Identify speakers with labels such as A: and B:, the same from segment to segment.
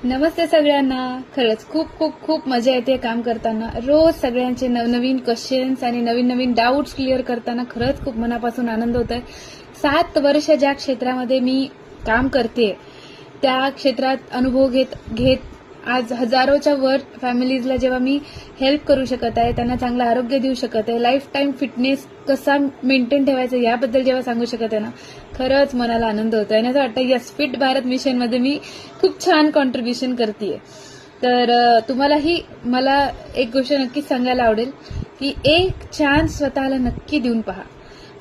A: नमस्ते सगळ्यांना. खरंच खूप खूप खूप मजा येते काम करताना. रोज सगळ्यांचे नवनवीन क्वेश्चन्स आणि नवीन नवीन डाऊट्स क्लिअर करताना खरंच खूप मनापासून आनंद होत आहे. 7 वर्ष ज्या क्षेत्रामध्ये मी काम करते त्या क्षेत्रात अनुभव घेत घेत आज हजारोच्या वर फॅमिलीजला जेव्हा मी हेल्प करू शकत आहे, त्यांना चांगलं आरोग्य देऊ शकत आहे, लाईफ टाईम फिटनेस कसा मेंटेन ठेवायचा याबद्दल जेव्हा सांगू शकत आहे ना, खरंच मनाला आनंद होतो आणि असं वाटतं यस फिट भारत मिशनमध्ये मी खूप छान कॉन्ट्रीब्युशन करतेय. तर तुम्हालाही मला एक गोष्ट नक्कीच सांगायला आवडेल की एक चान्स स्वतःला नक्की देऊन पहा.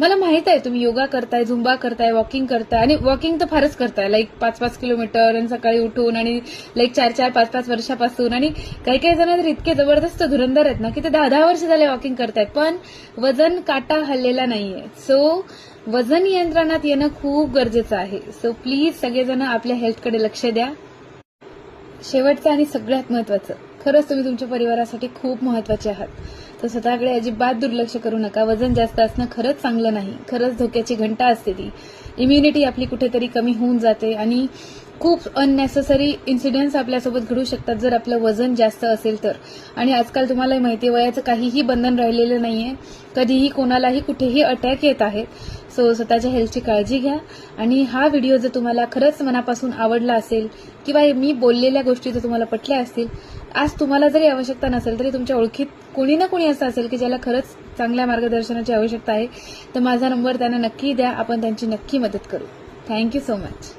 A: मला माहित आहे तुम्ही योगा करताय, झुंबा करताय, वॉकिंग करताय आणि वॉकिंग तर फारच करताय, लाईक 5-5 किलोमीटर आणि सकाळी उठून आणि लाईक 4-4, 5-5 वर्षापासून. आणि काही काही जण तर इतके जबरदस्त धुरंधर आहेत ना की ते 10-10 वर्ष झाले वॉकिंग करतायत पण वजन काटा हल्लेला नाहीये. सो वजन नियंत्रणात येणं खूप गरजेचं आहे. सो प्लीज सगळेजण आपल्या हेल्थकडे लक्ष द्या. शेवटचं आणि सगळ्यात महत्वाचं, खरंच तुम्ही तुमच्या परिवारासाठी खूप महत्वाचे आहात. तर स्वतःकडे अजिबात दुर्लक्ष करू नका. वजन जास्त असणं खरंच चांगलं नाही. खरंच धोक्याची घंटा असते ती. इम्युनिटी आपली कुठेतरी कमी होऊन जाते आणि खूप अननेसेसरी इन्सिडेंट्स आपल्यासोबत घडू शकतात जर आपलं वजन जास्त असेल तर. आणि आजकाल तुम्हालाही माहिती आहे वयाचं काहीही बंधन राहिलेलं नाहीये. कधीही कोणालाही कुठेही अटॅक येत आहेत. सो स्वतःच्या हेल्थची काळजी घ्या. आणि हा व्हिडिओ जर तुम्हाला खरंच मनापासून आवडला असेल किंवा मी बोललेल्या गोष्टी जर तुम्हाला पटल्या असतील, आज तुम्हाला जरी आवश्यकता नसेल तरी तुमच्या ओळखीत कोणी ना कोणी असं असेल की ज्याला खरंच चांगल्या मार्गदर्शनाची आवश्यकता आहे, तर माझा नंबर त्यांना नक्की द्या. आपण त्यांची नक्की मदत करू. Thank you so much.